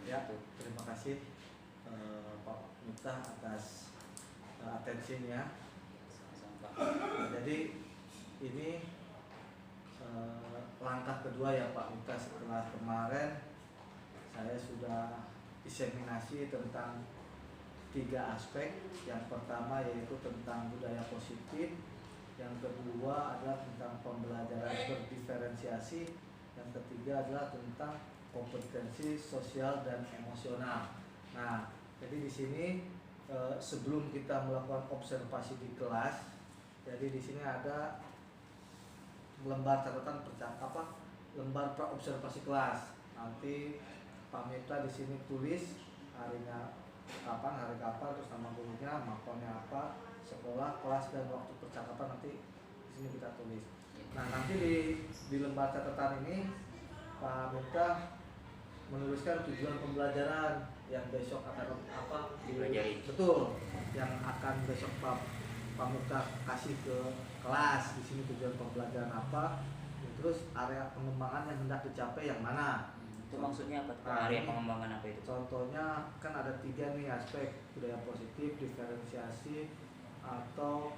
Ya, terima kasih Pak Miftah atas atensinya. Jadi ini langkah kedua ya Pak Miftah, setelah kemarin saya sudah diseminasi tentang 3 aspek. Yang pertama yaitu tentang budaya positif, yang kedua adalah tentang pembelajaran berdiferensiasi, yang ketiga adalah tentang kompetensi sosial dan emosional. Nah, jadi di sini sebelum kita melakukan observasi di kelas, jadi di sini ada lembar catatan lembar praobservasi kelas. Nanti Pak Miftah di sini tulis harinya kapan, hari kapan, terus nama gurunya, makonnya apa, sekolah, kelas, dan waktu percakapan nanti di sini kita tulis. Nah, nanti di lembar catatan ini Pak Miftah menuliskan tujuan pembelajaran yang besok akan dipelajari. Betul, yang akan besok Pak Miftah kasih ke kelas. Di sini tujuan pembelajaran apa, terus area pengembangan yang hendak dicapai yang mana. Itu maksudnya apa? Area pengembangan apa itu? Contohnya kan ada 3 nih aspek: budaya positif, diferensiasi, atau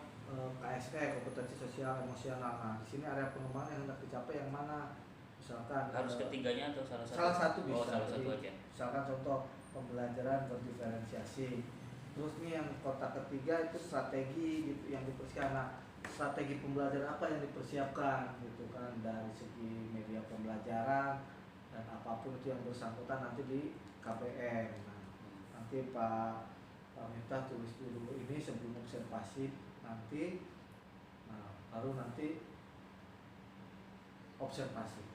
KSE, kompetensi sosial emosional. Nah, di sini area pengembangan yang hendak dicapai yang mana? Misalkan harus ketiganya atau salah satu? Salah satu bisa. Oh, salah satu aja. Misalkan contoh pembelajaran berdiferensiasi. Terus nih yang kotak ketiga itu strategi gitu yang dipersiapkan. Nah, strategi pembelajaran apa yang dipersiapkan gitu kan, dari segi media pembelajaran dan apapun itu yang bersangkutan nanti di KPM. Nah, nanti Pak Miftah tulis dulu ini sebelum observasi nanti. Nah, baru nanti observasi.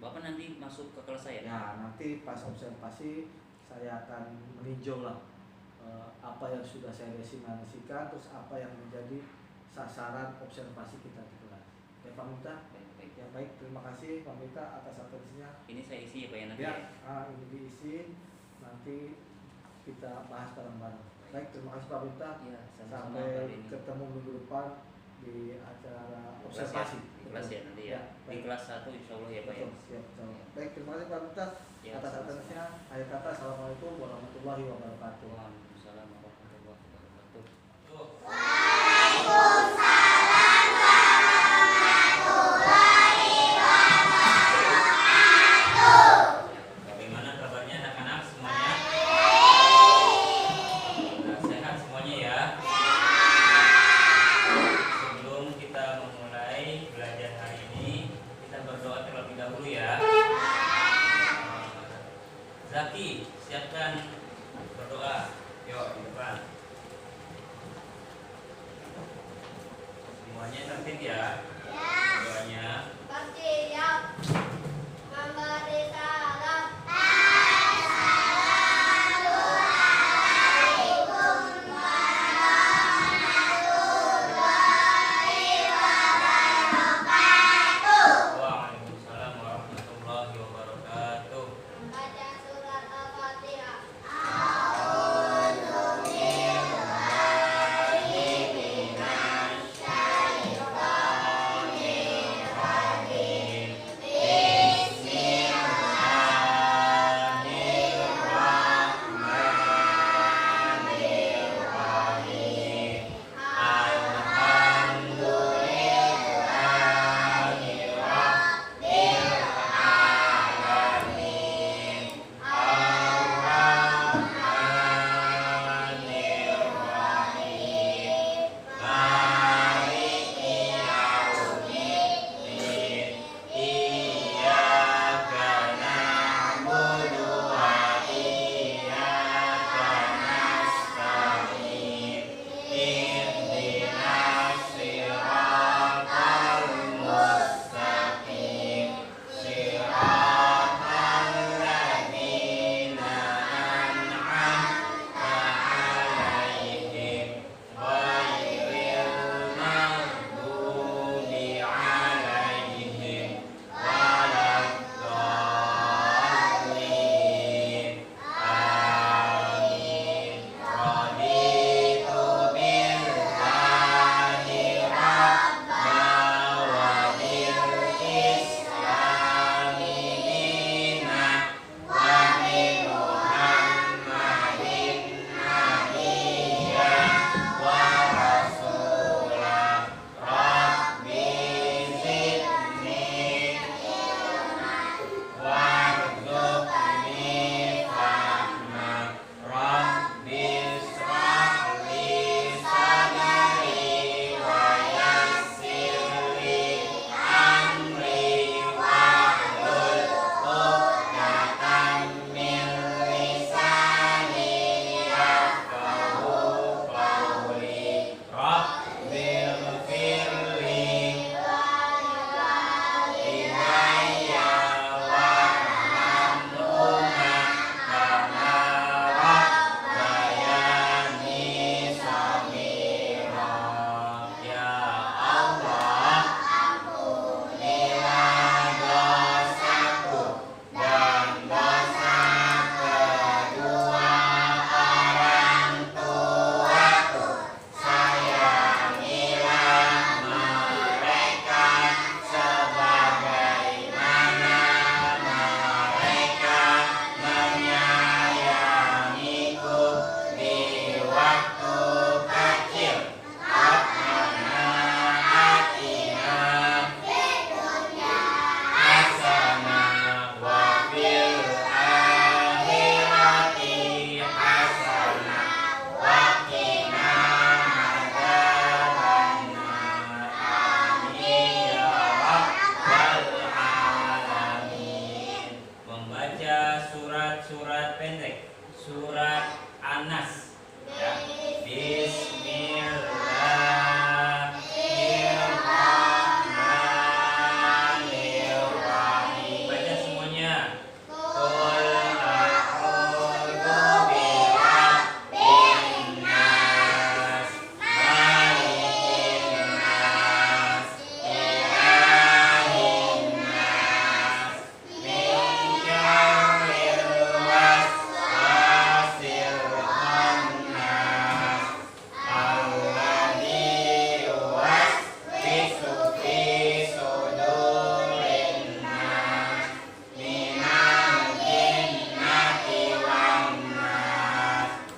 Bapak nanti masuk ke kelas saya? Ya, nanti pas observasi saya akan meninjau lah apa yang sudah saya desimasikan, terus apa yang menjadi sasaran observasi kita di kelas. Ya Pak Miftah? Baik. Ya baik, terima kasih Pak Miftah atas atensinya. Ini saya isi ya Pak ya nanti? Ya, ini diisi, nanti kita bahas bareng-bareng. Baik, terima kasih Pak Miftah. Ya, sampai ketemu minggu depan di acara observasi. Di kelas ya nanti ya. Di kelas 1 insya Allah ya Pak ya. Siap. Baik, terima kasih Pak Miftah atas atensinya. Akhir kata, assalamualaikum warahmatullahi wabarakatuh. Waalaikumsalam warahmatullahi wabarakatuh. Waalaikumsalam warahmatullahi wabarakatuh. Bagaimana kabarnya anak-anak semuanya? Sehat semuanya ya? Sebelum kita memulai belajar hari ini, kita berdoa terlebih dahulu ya. Zaki, siapkan berdoa. Yuk, di depan. Semuanya tertib ya. Doanya. Bersiap memberi salam. Waalaikumsalam warahmatullahi wabarakatuh. Baca surat Al-Fatihah.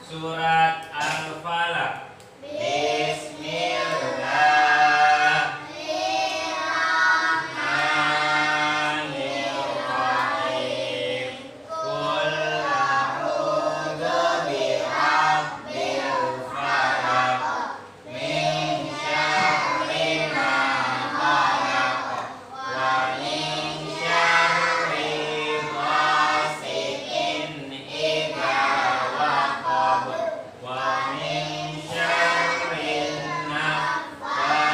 Surat Al-Falaq. Bismillahirrahmanirrahim. Qul a'udzu birabbil falaq min syarri ma khalaq wa min syarri ghasiqin idza waqab wa min syarri naffasati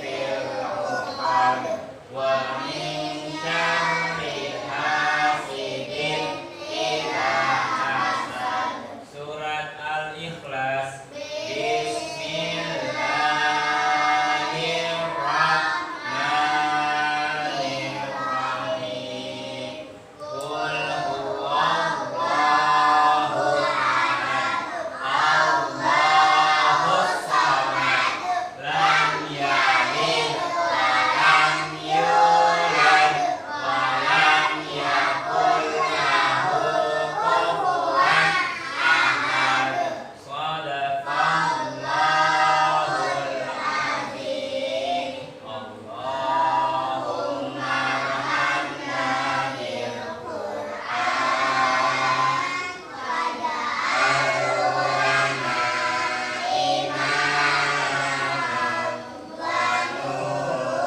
fil 'uqad wa min syarri hasidin idza hasad. Surat Al-Ikhlas. Bismillahirrahmanirrahim. Qul huwallahu ahad, Allahus samad, lam yalid wa lam yulad wa lam yakul lahu kufuwan ahad. Shadaqallahul azim. Allahumma arhamna bil Qur'an waj'alhu lana imaman wa nuran wa hudan wa rahman.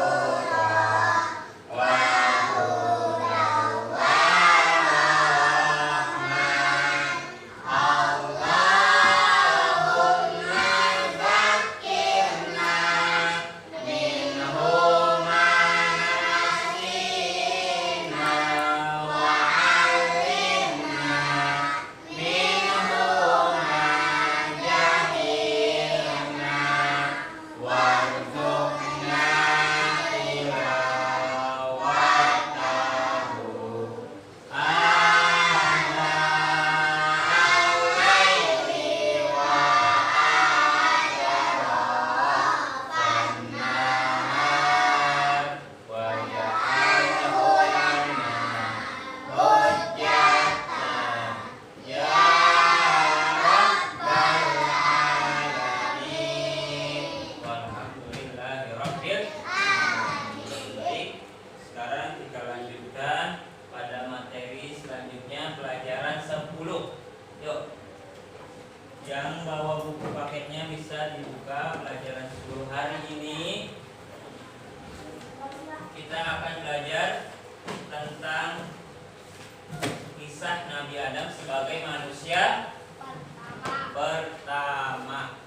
Allahumma zakkirna minhu ma nasina wa 'allimna minhu ma jahilna warzuqna tilawatahu ana al-laili wa an-nahar waj'alhu lana hujjatan ya rabbal alamin. Walhamdulillahi rabbil alamin. Baik, sekarang kita lanjutkan pada materi selanjutnya, pelajaran 10. Yuk, yang bawa buku paketnya bisa dibuka. Pelajaran 10 hari ini kita akan belajar tentang kisah Nabi Adam sebagai manusia pertama.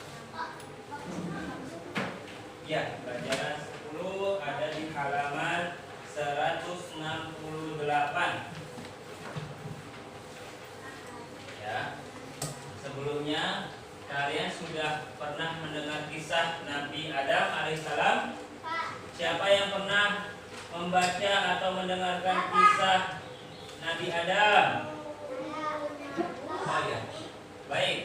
Ya, pelajaran 10 ada di halaman 168. Ya. Sebelumnya kalian sudah pernah mendengar kisah Nabi Adam alaihissalam? Siapa yang pernah membaca atau mendengarkan kisah Nabi Adam? Oh ya. Baik.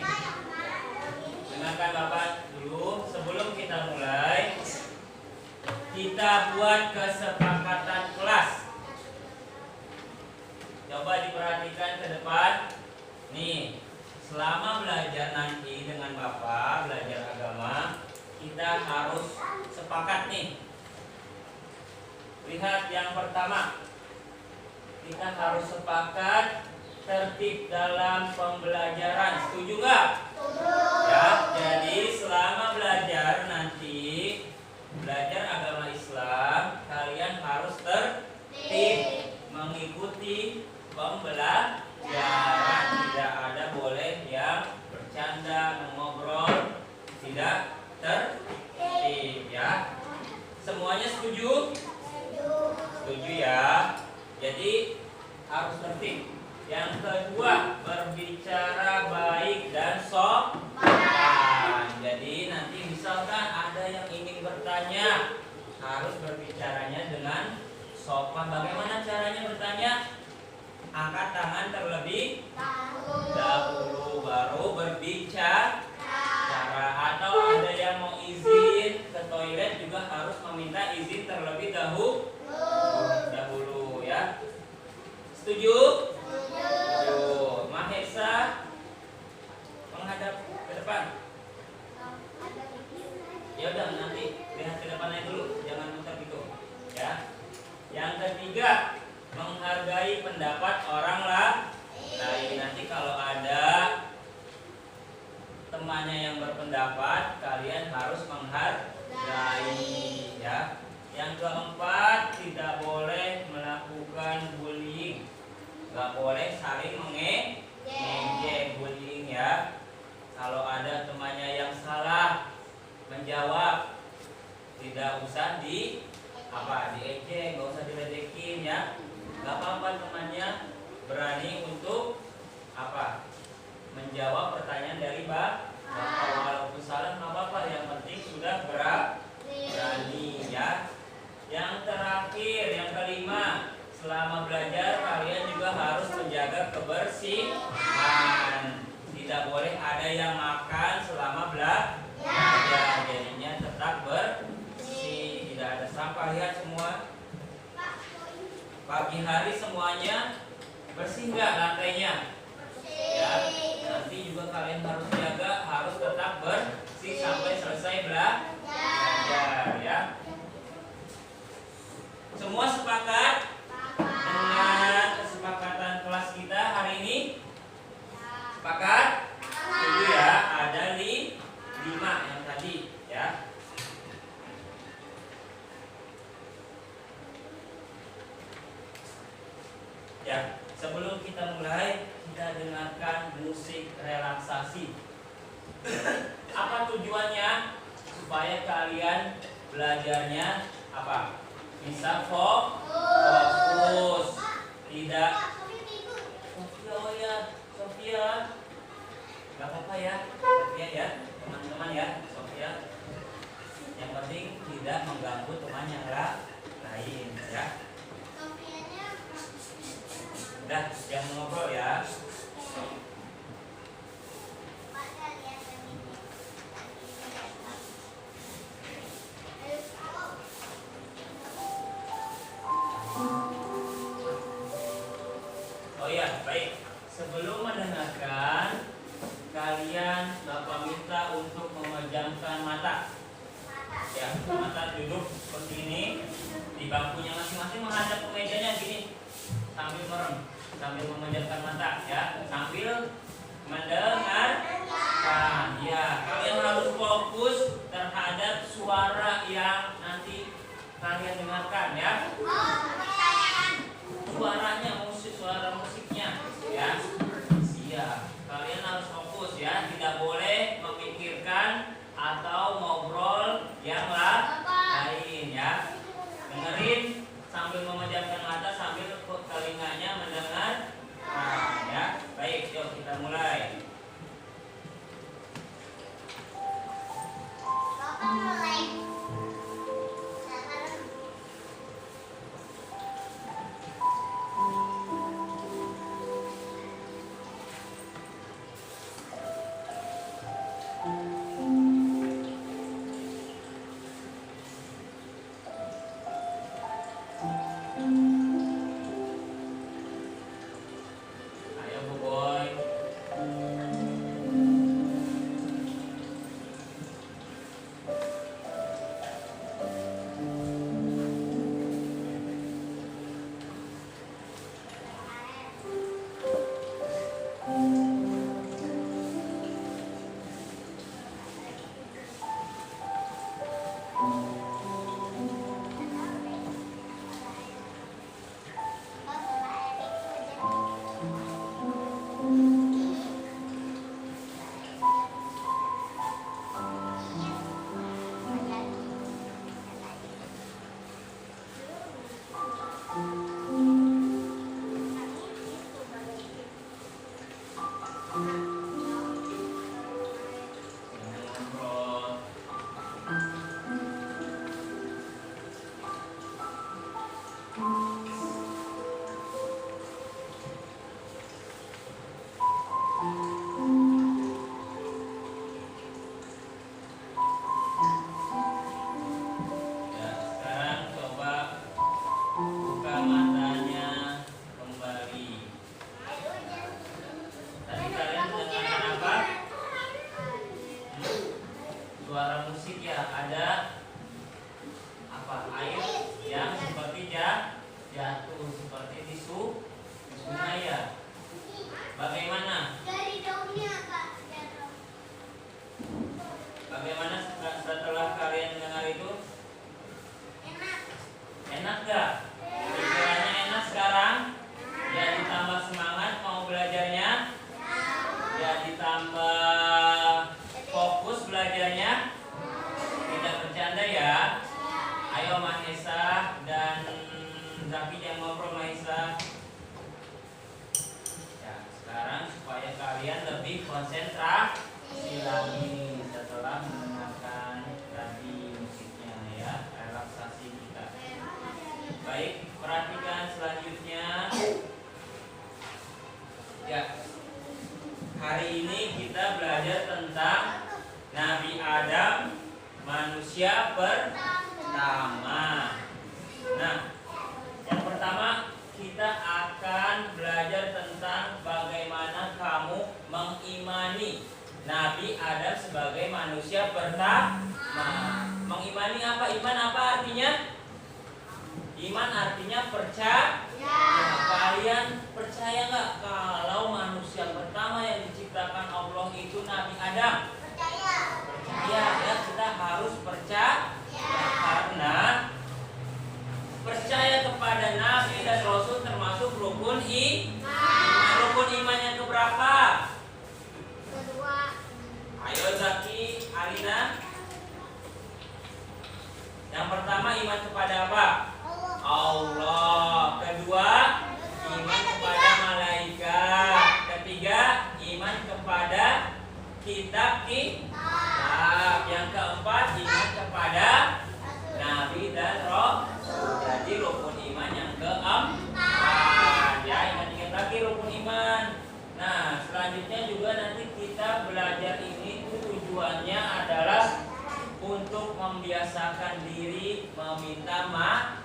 Dengarkan Bapak dulu. Sebelum kita mulai, kita buat kesepakatan kelas. Coba diperhatikan ke depan. Nih, selama belajar nanti dengan Bapak, belajar agama, kita harus sepakat nih. Lihat yang pertama, kita harus sepakat tertib dalam pembelajaran. Setuju nggak? Ya, jadi selama belajar nanti, belajar agama Islam, kalian harus tertib mengikuti pembelajaran. Tidak ada boleh yang bercanda, mengobrol, tidak tertib ya. Semuanya setuju? Setuju ya. Jadi harus tertib. Yang kedua, berbicara baik dan sopan. Jadi nanti misalkan ada yang ingin bertanya, harus berbicaranya dengan sopan. Bagaimana caranya bertanya? Angkat tangan terlebih dahulu, baru berbicara. Atau ada yang mau izin ke toilet juga harus meminta izin terlebih dahulu ya. Setuju? Setuju. Mahesa, temannya yang berpendapat, kalian harus menghargai ya. Yang keempat, tidak boleh melakukan bullying. Gak boleh saling mengejek, bullying ya. Kalau ada temannya yang salah menjawab, tidak usah diejek, gak usah diledekin ya. Gak apa-apa temannya berani untuk menjawab pertanyaan dari bapak, walaupun salah gak apa-apa, yang penting sudah berani ya. Yang terakhir, yang kelima, selama belajar kalian juga harus menjaga kebersihan. Tidak boleh ada yang makan selama belajar, jadinya tetap bersih, tidak ada sampah. Lihat semua, pagi hari semuanya bersih nggak lantainya? Ya, nanti juga kalian harus jaga, harus tetap bersih sampai selesai belajar ya. Semua sepakat dengan kesepakatan kelas kita hari ini? Sepakat? Setuju ya? Ada 5 yang tadi ya. Ya, sebelum kita mulai, kita dengarkan musik relaksasi. Apa tujuannya? Supaya kalian belajarnya bisa fokus, tidak. Sofia, gak apa-apa ya, Sofia ya, teman-teman ya, Sofia. Yang penting tidak mengganggu teman yang lain ya. Udah, jangan ngobrol ya. Oh iya, baik. Sebelum mendengarkan, kalian Bapak minta untuk memejamkan mata. Ya, mata duduk seperti ini, di bangkunya masing-masing menghadap ke mejanya gini, sambil merem, sambil memejamkan mata ya, sambil mendengarkan. Ya, kalian harus fokus terhadap suara yang nanti kalian dengarkan ya. Suaranya, suara musiknya ya. Siap. Kalian harus fokus ya, tidak boleh memikirkan atau ngobrol yang lain ya. Dengerin sambil memejamkan mata, sambil telinganya mendengar. Ya. Baik, yuk kita mulai. Nabi Adam manusia pertama. Nah, yang pertama kita akan belajar tentang bagaimana kamu mengimani Nabi Adam sebagai manusia pertama. Mengimani apa? Iman apa artinya? Iman artinya percaya. Nah, kalian percaya nggak kalau manusia pertama yang diciptakan Allah itu Nabi Adam? Percaya ya, kita harus percaya karena percaya kepada Nabi dan Rasul termasuk rukun iman. Rukun iman yang keberapa? Kedua. Ayo Zaki, Alina. Yang pertama iman kepada apa? Allah. Kedua, iman kepada malaikat. Ketiga, iman kepada kitab. Yang keempat, iman kepada Nabi dan Rasul. Jadi rukun iman yang keempat. Ya, ingat-ingat lagi rukun iman. Nah, selanjutnya juga nanti kita belajar ini tujuannya adalah untuk membiasakan diri meminta maaf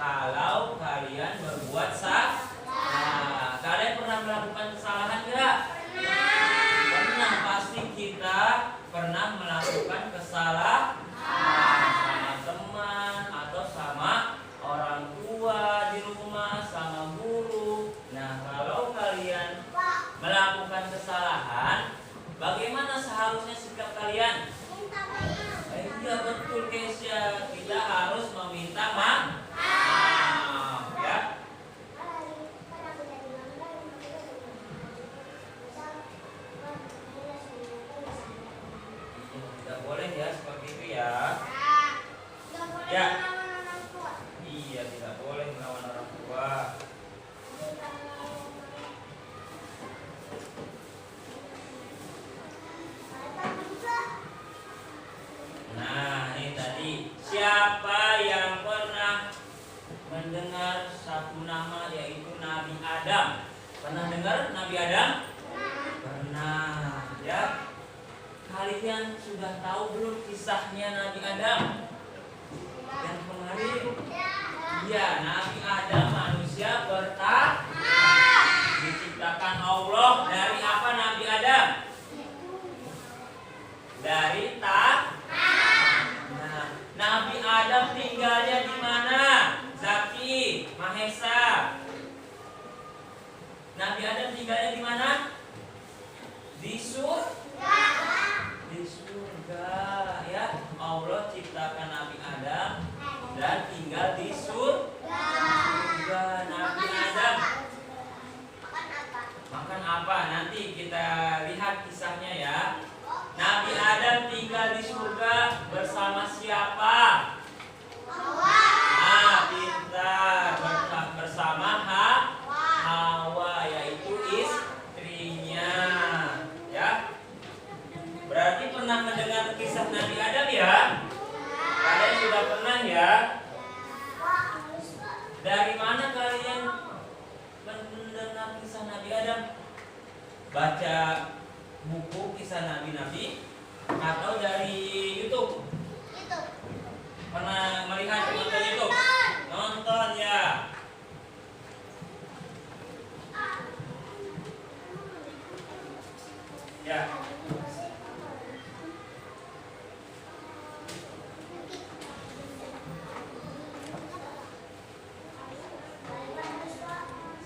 kalau kalian berbuat salah. Nah, kalian pernah melakukan kesalahan enggak? Pernah, pasti kita pernah melakukan kesalahan sama teman atau sama orang tua di rumah, sama guru. Nah, kalau kalian melakukan kesalahan, bagaimana seharusnya sikap kalian? Iya betul Kesya, kita harus meminta maaf ya. Tidak boleh ya seperti itu ya. Ya. Iya, tidak boleh melawan orang tua. Nah, ini tadi siapa yang pernah mendengar satu nama yaitu Nabi Adam? Pernah dengar Nabi Adam? Pernah, ya. Kalian sudah tahu belum kisahnya Nabi Adam? Yang kemarin? Iya, Nabi Adam manusia pertama. Diciptakan Allah dari apa Nabi Adam? Dari tanah. Nah, Nabi Adam tinggalnya di mana? Zaki, Mahesa. Nabi Adam tinggalnya di mana? Di surga. Di surga, ya. Allah ciptakan Nabi Adam dan tinggal di surga. Nabi Adam makan apa? Nanti kita lihat kisahnya ya. Nabi Adam tinggal di surga bersama siapa? Nah, pintar. Bersama Hawa, yaitu istrinya. Ya. Berarti pernah mendengar kisah Nabi Adam ya? Kalian sudah pernah ya? Dari mana kalian mendengar kisah Nabi Adam? Baca buku kisah nabi-nabi atau dari YouTube? Pernah melihat nonton YouTube? Nonton ya. Ya.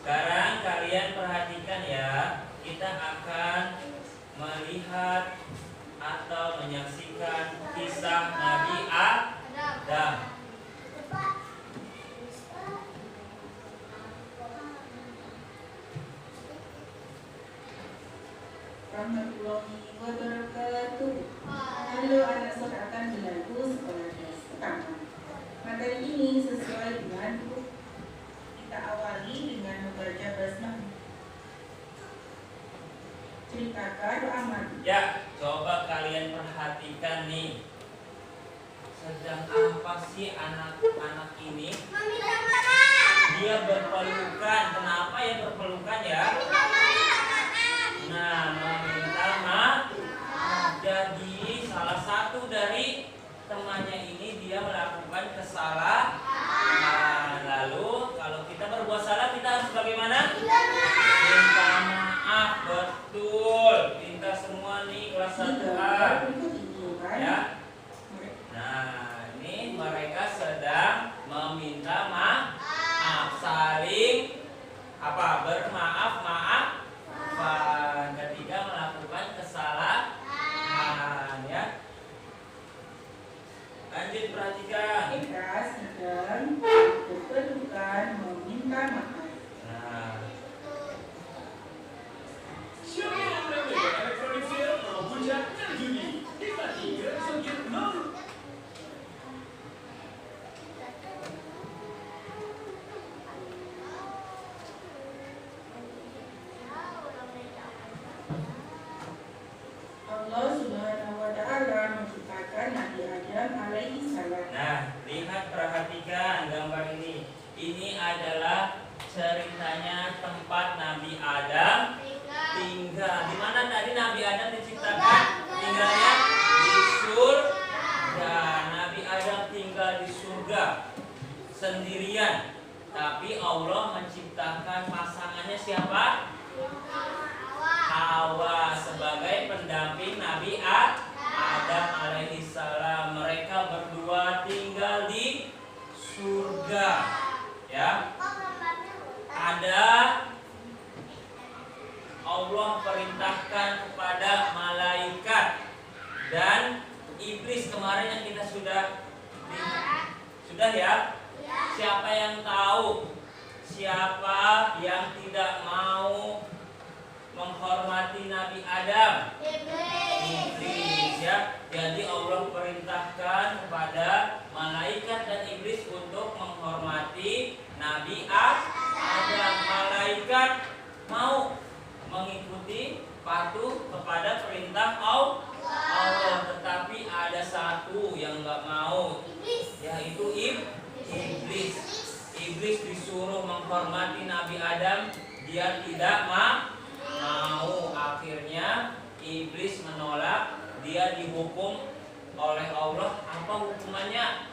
Sekarang kalian perhatikan ya, kita akan melihat atau menyaksikan kisah Nabi Adam. Warahmatullahi wabarakatuh. Halo anak saudara belagu sekolah kelas pertama. Materi ini sesuai dengan buku. Kita awali dengan membaca basmalah. Ceritakan doa mati. Ya, coba kalian perhatikan nih. Sedang apa sih anak-anak ini? Dia berpelukan. Kenapa ya berpelukan ya? Nah, meminta maaf. Jadi firman-Nya ini dia melakukan kesalahan. Lalu kalau kita berbuat salah kita harus bagaimana? Minta maaf, betul. Minta semua nih kelas 1A. Ya. Nah, ini mereka sedang meminta maaf, saling bermaaf-maafan ketika melakukan kesalahan, ya. Lanjut perhatikan. Mereka sedang berkedudukan meminta maaf. Nah, Siapa yang menambahkan elektronik film Pro Puncak dan Juni? Kita 3 sengkit 0. Allah Subhanahu wa Ta'ala menciptakan Nabi Adam alaihi salam. nah, lihat perhatikan gambar ini. Ini adalah ceritanya tempat Nabi Adam tinggal. Di mana tadi Nabi Adam diciptakan? Tinggalnya di surga. Nabi Adam tinggal di surga sendirian. Tapi Allah menciptakan pasangannya siapa? Hawa sebagai pendamping Nabi Adam alaihi salam. Mereka berdua tinggal di surga. Ya. Ada Allah perintahkan kepada malaikat dan iblis kemarin yang kita sudah ya. Siapa yang tahu siapa yang tidak mau menghormati Nabi Adam? Iblis, ya. Jadi Allah perintahkan kepada malaikat dan iblis untuk menghormati Nabi Adam. Malaikat mau mengikuti patuh kepada perintah Allah, tetapi ada satu yang nggak mau, yaitu iblis. Iblis disuruh menghormati Nabi Adam, dia tidak mau. Akhirnya iblis menolak, dia dihukum oleh Allah. Apa hukumannya?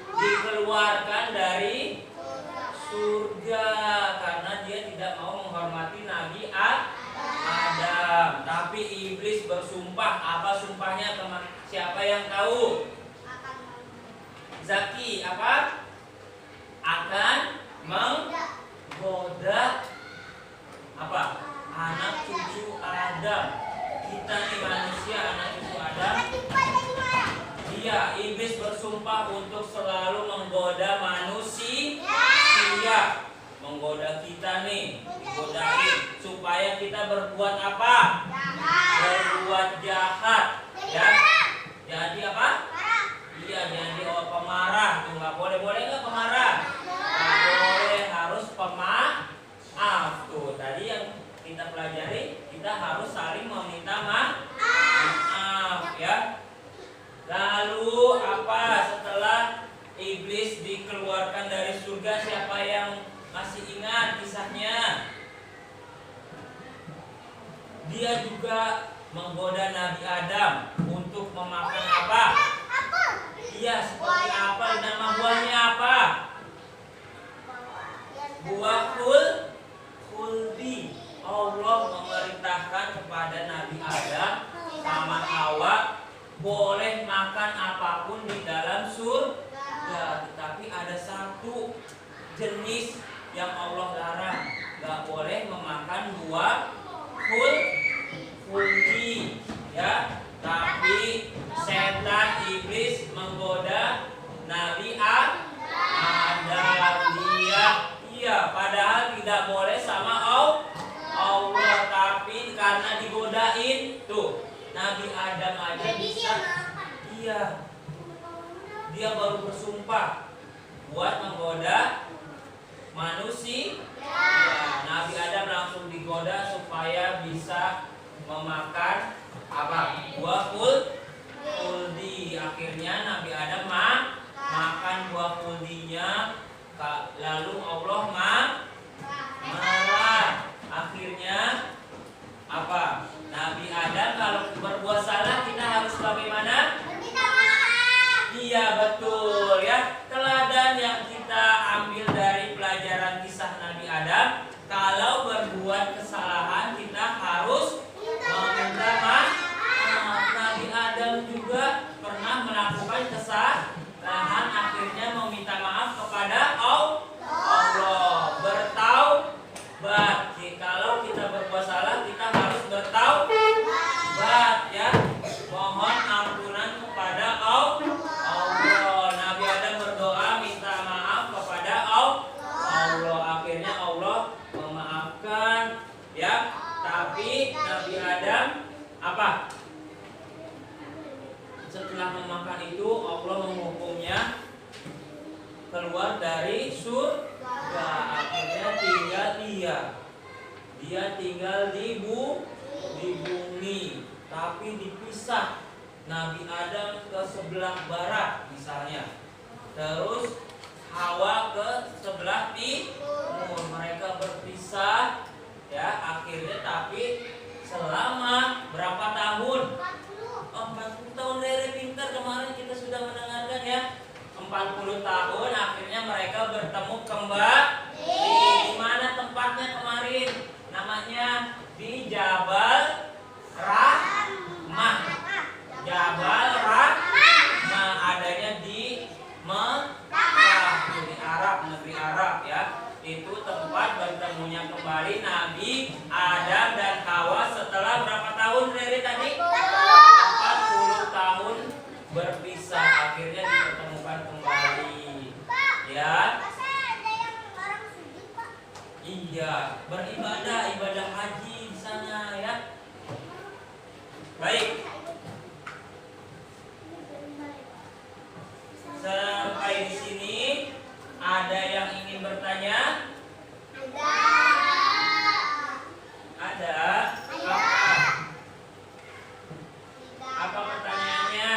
Dikeluarkan dari surga karena dia tidak mau menghormati Nabi Adam. Tapi iblis bersumpah. Apa sumpahnya? Siapa yang tahu? Zaki, apa? Akan menggoda apa? Anak cucu Adam. Kita nih manusia, anak cucu Adam. Iya, iblis bersumpah untuk selalu menggoda manusia, menggoda kita nih, godain supaya kita berbuat apa? Berbuat jahat, ya. Jadi apa? Iya, jadi pemarah. Tuh nggak boleh nggak pemarah? Nggak boleh, harus pemaaf. Tuh tadi yang kita pelajari, kita harus saling meminta maaf, ya. Lalu apa setelah iblis dikeluarkan dari surga? Siapa yang masih ingat kisahnya? Dia juga menggoda Nabi Adam untuk memakan apa? Iya, seperti apa? Nama buahnya apa? Buah khuldi. Allah memerintahkan kepada Nabi Adam sama Hawa boleh makan apapun di dalam surga, tetapi ada satu jenis yang Allah larang, nggak boleh memakan buah khuldi, ya. Tapi setan iblis menggoda Nabi Adam. Iya, padahal tidak boleh sama Allah, tapi karena digodain tuh. Nabi Adam aja bisa. Iya. Dia baru bersumpah buat menggoda manusia. Ya, Nabi Adam langsung digoda supaya bisa memakan apa? Buah khuldi. Akhirnya Nabi Adam makan buah khuldinya. Lalu Allah marah. Akhirnya apa? Nabi Adam kalau berbuat salah kita harus bagaimana? setelah memakan itu Allah menghukumnya keluar dari surga. Akhirnya tinggal dia tinggal di bumi, tapi dipisah. Nabi Adam ke sebelah barat misalnya, terus Hawa ke sebelah timur. Mereka berpisah ya, akhirnya tapi selama berapa tahun? 40 tahun. Rere pintar, kemarin kita sudah mendengarkan ya. 40 tahun akhirnya mereka bertemu kembali. Di mana tempatnya kemarin? Namanya di Jabal Rahmah. Jabal Rahmah adanya di Mekah, di Arab, negeri Arab ya. Itu tempat bertemunya kembali Nabi Adam dan Hawa setelah berapa tahun Rere tadi? 40 tahun berpisah, akhirnya dipertemukan kembali. Ya. Iya, ibadah haji di sana ya. Baik. Sampai di sini ada yang ingin bertanya? Ada. Apa pertanyaannya?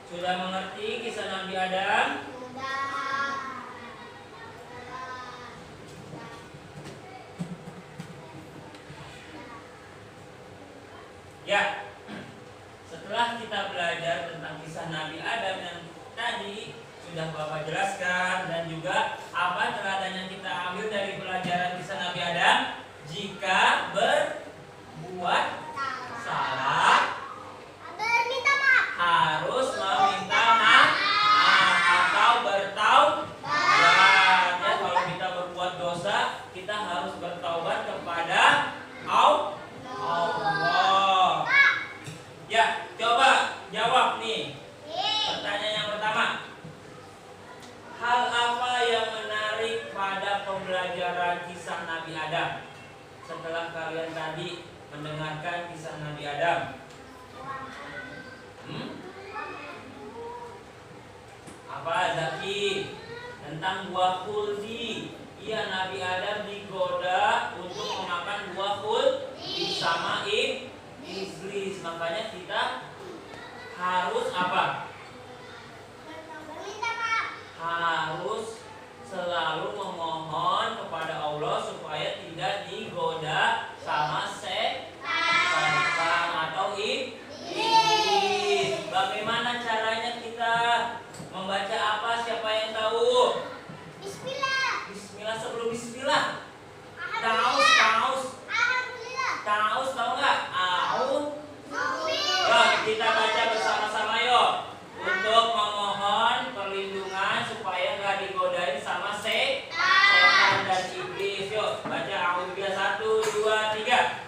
Sudah mengerti kisah Nabi Adam? Ya. Setelah kita belajar tentang kisah Nabi Adam yang tadi sudah Bapak jelaskan, dan juga apa teladan yang kita ambil dari pelajaran kisah Nabi Adam, jika berbuat salah harus meminta maaf atau bertaubat. Ya, kalau kita berbuat dosa, kita harus bertaubat kepada Allah. Ya, coba jawab nih. Pertanyaan yang pertama. Hal apa yang menarik pada pembelajaran kisah Nabi Adam? Setelah kalian tadi mendengarkan kisah Nabi Adam. Apa Zaki? Tentang buah khuldi. Iya, Nabi Adam digoda untuk memakan buah khuldi sama iblis. Makanya kita harus apa? Harus selalu memohon kepada Allah supaya tidak digoda sama setan atau iblis. Bagaimana caranya kita membaca apa? Siapa yang tahu? Bismillah. Sebelum bismillah, Taus tahu nggak? Yuk kita baca bersama-sama yuk, untuk memohon perlindungan supaya nggak digodain sama setan dan iblis. Yuk baca a'udzubillah 1, 2, 3.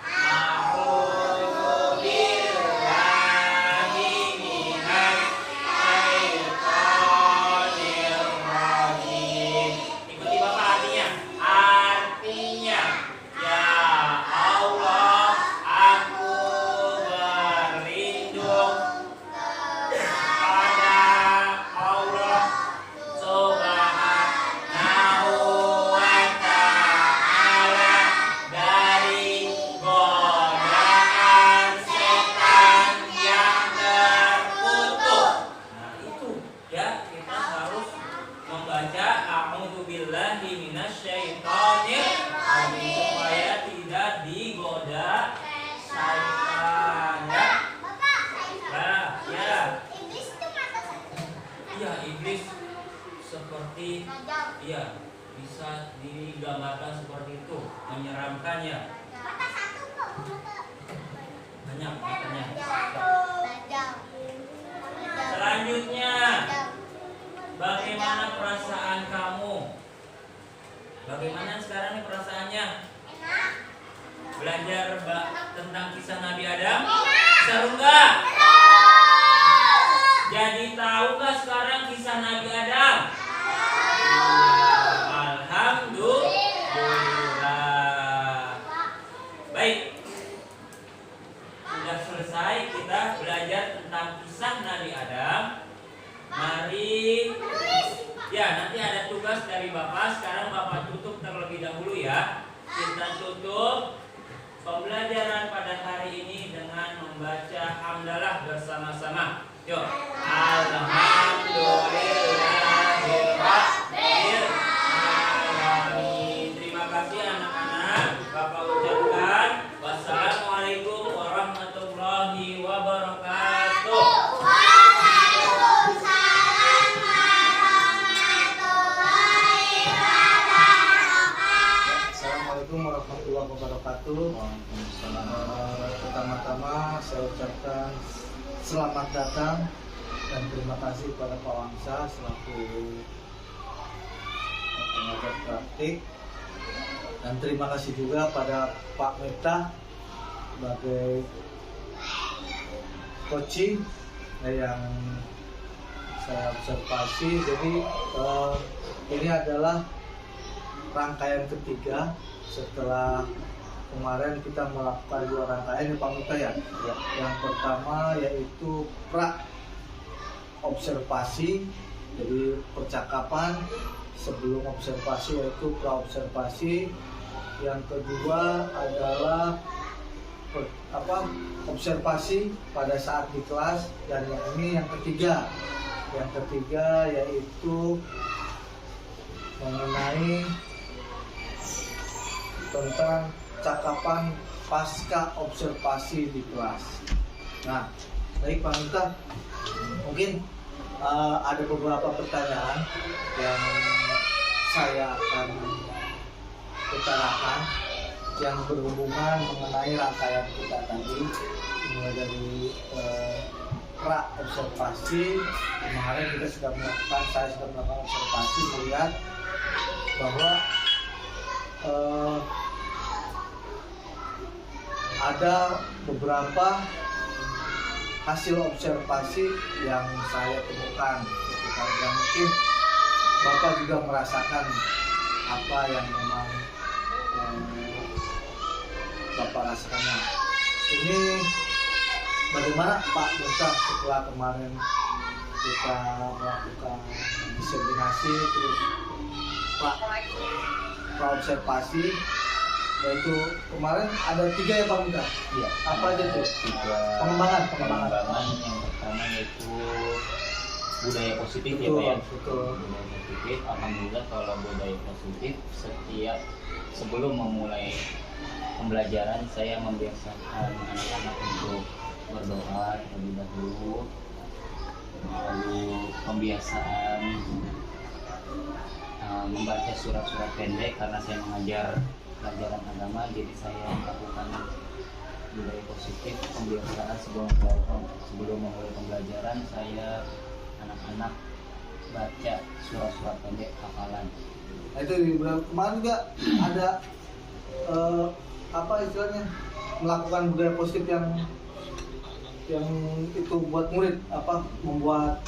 Iya, bisa digambarkan seperti itu, menyeramkan ya. Banyak matanya. Selanjutnya, bagaimana perasaan kamu? Bagaimana sekarang nih perasaannya? Belajar tentang kisah Nabi Adam? Seru nggak? Jadi tahu nggak sekarang kisah Nabi Adam? Alhamdulillah. Baik, sudah selesai tentang kisah Nabi Adam. Mari ya, nanti ada tugas dari Bapak. Sekarang Bapak tutup terlebih dahulu ya. Kita tutup pembelajaran pada hari ini dengan membaca hamdalah bersama-sama. Yuk. Alhamdulillahirabbil alamin. Terima kasih anak-anak. Bapak ucapkan wassalamualaikum warahmatullahi wabarakatuh. Assalamualaikum warahmatullahi wabarakatuh. Pertama-tama saya ucapkan selamat datang dan terima kasih kepada Pak Wangsa selaku pengajar praktik, dan terima kasih juga pada Pak Miftah sebagai coaching yang saya observasi. Jadi ini adalah rangkaian ketiga setelah kemarin kita melakukan 2 rangkaian ya Pak Miftah ya. Yang pertama yaitu pra observasi, jadi percakapan sebelum observasi yaitu pra observasi. Yang kedua adalah observasi pada saat di kelas, dan yang ketiga yaitu mengenai tentang cakapan pasca observasi di kelas. Nah, baik Pak Miftah, mungkin ada beberapa pertanyaan yang saya akan utarakan yang berhubungan mengenai rangkaian kita tadi, mulai dari pra observasi. Kemarin kita sudah melakukan, saya sudah melakukan observasi, melihat bahwa ada beberapa hasil observasi yang saya temukan, yang mungkin Bapak juga merasakan apa yang memang Bapak rasakannya. Ini bagaimana Pak Miftah setelah kemarin kita melakukan diseminasi terus pra observasi, yaitu kemarin ada 3 ya Pak Miftah? Iya. Apa aja tuh? 3 pengembangan. Yang pertama yaitu budaya positif. Betul, ya Pak ya. betul. Budaya positif. Alhamdulillah kalau budaya positif, sebelum memulai pembelajaran saya membiasakan anak-anak untuk berdoa terlebih dahulu, lalu pembiasaan membaca surat-surat pendek karena saya mengajar pelajaran agama, jadi saya melakukan budaya positif pembiasaan sebelum memulai pembelajaran. Saya anak-anak baca surat-surat pendek hafalan. Nah, itu di bulan kemarin juga ada apa istilahnya, melakukan budaya positif yang itu buat murid, membuat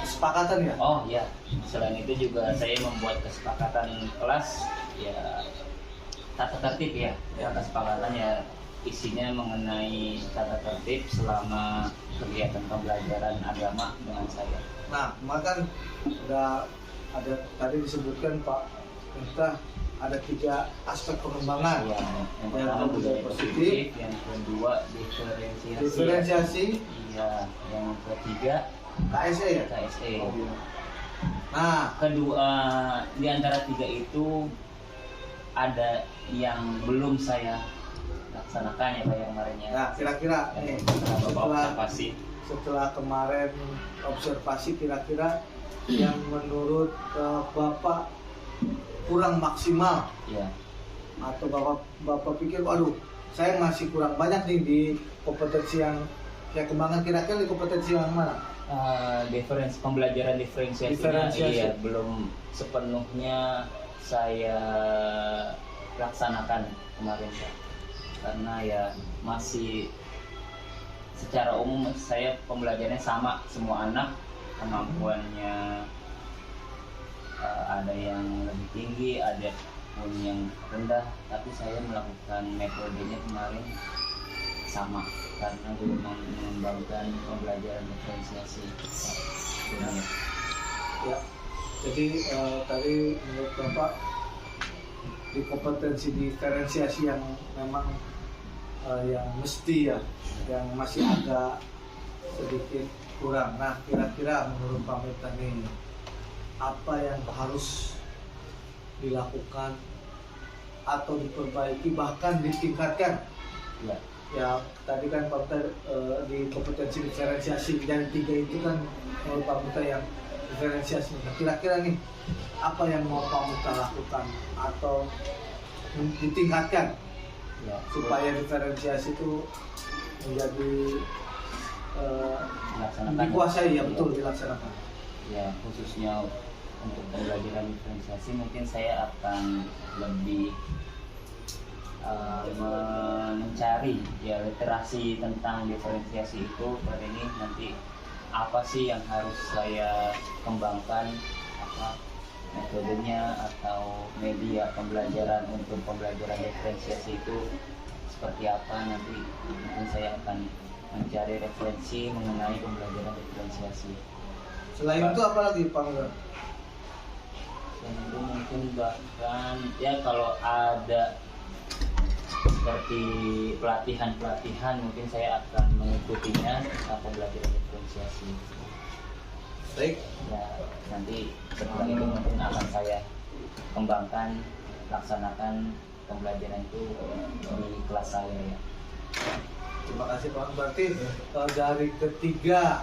kesepakatan ya. Oh ya, selain itu juga saya membuat kesepakatan kelas ya, tata tertib ya. Kesepakatan ya isinya mengenai tata tertib selama kegiatan pembelajaran agama dengan saya. Nah, kemarin kan udah ada tadi disebutkan Pak Miftah ada 3 aspek pengembangan. Ya, yang pertama budaya positif, yang kedua diferensiasi, iya, yang ketiga KSE ya. KSE. Nah, Kedua, di antara 3 itu ada yang belum saya laksanakan ya Pak yang kemarinnya. nah kira-kira nih setelah kemarin observasi, kira-kira yang menurut Bapak kurang maksimal ya, atau Bapak pikir waduh saya masih kurang banyak nih di kompetensi yang saya kembangkan, kira-kira di kompetensi yang mana? Pembelajaran diferensiasinya iya, belum sepenuhnya saya laksanakan kemarin Pak, karena ya masih secara umum saya pembelajarannya sama semua anak, kemampuannya ada yang lebih tinggi, ada pun yang rendah, tapi saya melakukan metodenya kemarin sama karena belum mengembangkan pembelajaran diferensiasi. Ya, jadi tadi menurut Bapak di kompetensi diferensiasi yang memang yang mesti ya, yang masih agak sedikit kurang. Nah, kira-kira menurut Pak Miftah nih, apa yang harus dilakukan atau diperbaiki bahkan ditingkatkan? Ya, Ya, tadi kan Pak Miftah di kompetensi diferensiasi dari 3 itu kan menurut Pak Miftah yang diferensiasi. Nah, kira-kira nih apa yang mau Pak Miftah lakukan atau ditingkatkan ya, supaya diferensiasi itu menjadi dilaksanakan. dikuasai, ya betul, dilaksanakan. Ya, khususnya untuk pembelajaran diferensiasi mungkin saya akan lebih mencari ya literasi tentang diferensiasi itu. Pada ini nanti apa sih yang harus saya kembangkan, apa metodenya atau media pembelajaran untuk pembelajaran diferensiasi itu seperti apa. Nanti mungkin saya akan mencari referensi mengenai pembelajaran diferensiasi. Selain itu apa lagi Pak Miftah? Dan itu mungkin bahkan ya kalau ada seperti pelatihan mungkin saya akan mengikutinya tentang pembelajaran diferensiasi. Baik, Ya, nanti setelah itu mungkin akan saya kembangkan, laksanakan pembelajaran itu di kelas saya ya. terima kasih Pak. Berarti dari ketiga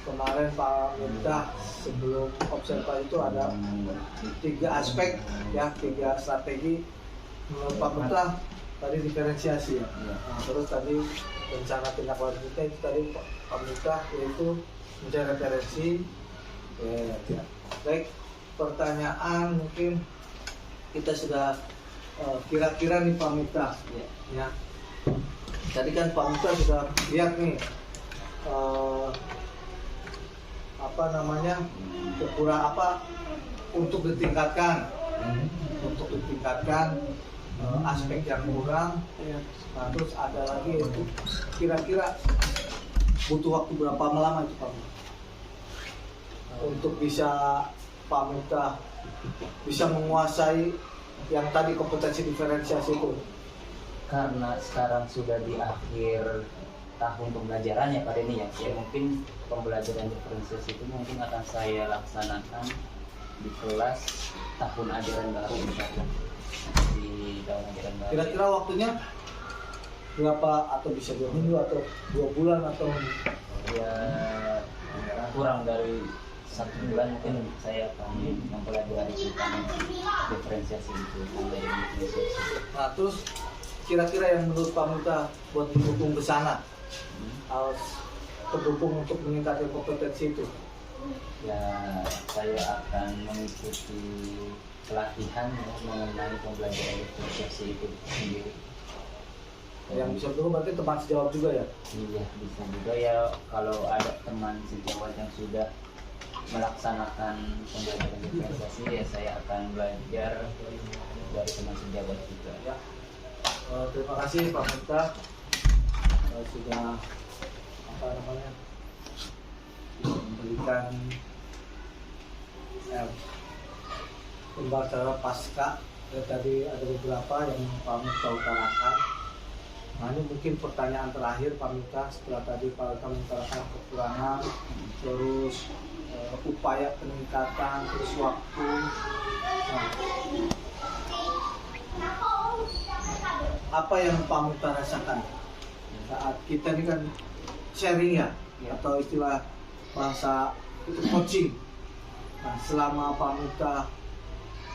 kemarin Pak Miftah sebelum observasi itu ada 3 aspek ya, 3 strategi menurut Pak Miftah. Tadi diferensiasi ya. Nah, terus tadi rencana tindak lanjutnya itu tadi Pak Miftah yaitu mencari referensi. Ya. Baik, pertanyaan mungkin kita sudah kira-kira nih Pak Miftah ya. Tadi kan Pak Miftah sudah lihat nih apa namanya kekurangan apa untuk ditingkatkan, aspek yang kurang. Nah, terus ada lagi itu kira-kira butuh waktu berapa lama itu Pak Miftah untuk bisa Pak Miftah bisa menguasai yang tadi kompetensi diferensiasi itu? Karena sekarang sudah di akhir tahun pembelajaran ya Pak Denny ya, mungkin pembelajaran diferensiasi itu mungkin akan saya laksanakan di kelas tahun ajaran baru misalkan, di tahun ajaran baru. Kira-kira waktunya berapa, atau bisa 2 minggu atau 2 bulan atau Ya kurang dari 1 bulan mungkin saya akan mempelajari tentang diferensiasi itu, mulai diferensiasi. nah, terus kira-kira yang menurut Pak Miftah buat mendukung ke sana, harus terdukung untuk meningkatkan kompetensi itu? Ya, saya akan mengikuti pelatihan ya, mengenai pembelajaran diferensiasi itu sendiri. Yang bisa dulu berarti teman sejawat juga ya? Iya, bisa juga ya kalau ada teman sejawat yang sudah melaksanakan pembelajaran diferensiasi ya saya akan belajar dari teman sejawat juga. Ya. Terima kasih Pak Miftah sudah apa namanya memberikan pembahasan pasca. Tadi ada beberapa yang Pak Miftah utarakan. Nah, ini mungkin pertanyaan terakhir Pak Miftah, setelah tadi Pak Miftah mengutarakan kekurangan, terus upaya peningkatan, terus waktu. Nah, apa yang Pak Miftah rasakan saat kita ini kan sharing ya, atau istilah bahasa itu coaching. Nah, selama Pak Miftah,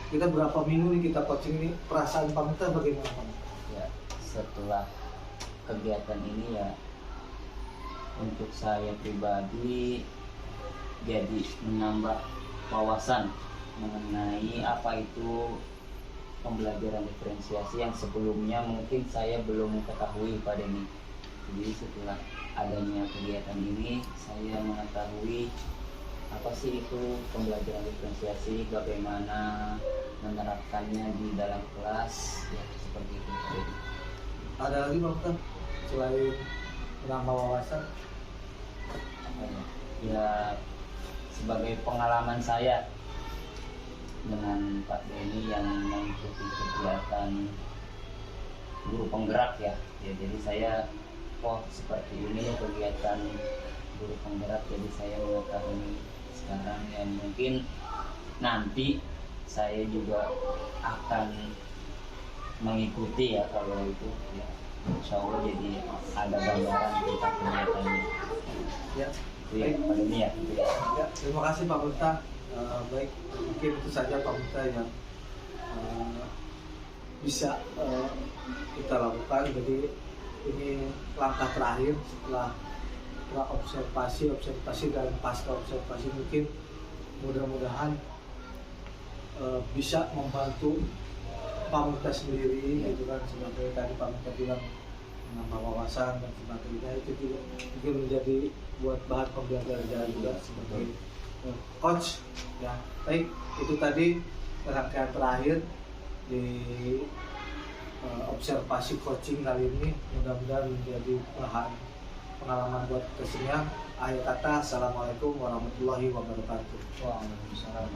kita berapa minggu nih kita coaching ini, perasaan Pak Miftah bagaimana Pak Miftah? Ya, setelah kegiatan ini ya untuk saya pribadi jadi menambah wawasan mengenai apa itu pembelajaran diferensiasi yang sebelumnya mungkin saya belum ketahui pada ini. Jadi setelah adanya kegiatan ini saya mengetahui apa sih itu pembelajaran diferensiasi, bagaimana menerapkannya di dalam kelas ya, seperti itu. Ada lagi Pak Mukhtar selain menambah wawasan? Apa ya? Ya sebagai pengalaman saya dengan Pak Denny yang mengikuti kegiatan guru penggerak ya, jadi saya seperti ini kegiatan guru penggerak, jadi saya mengetahui sekarang yang mungkin nanti saya juga akan mengikuti ya kalau itu ya, insya Allah jadi ada gambaran tentang kegiatannya Ya. itu ya Pak Denny ya, gitu ya. Ya, terima kasih Pak Mukhtar. Baik, mungkin itu saja Pak Mukhtar yang bisa kita lakukan. Jadi ini langkah terakhir setelah observasi dan pasca observasi, mungkin mudah-mudahan bisa membantu Pak Mukhtar sendiri gitu kan, sebagai tadi Pak Mukhtar bilang menambah wawasan dan sebagainya, itu juga mungkin menjadi buat bahan pembelajaran juga sebagai coach ya. Baik, itu tadi rangkaian terakhir di observasi coaching kali ini, mudah-mudahan menjadi bahan pengalaman buat kesinian. Akhir kata, assalamualaikum warahmatullahi wabarakatuh. Waalaikumsalam.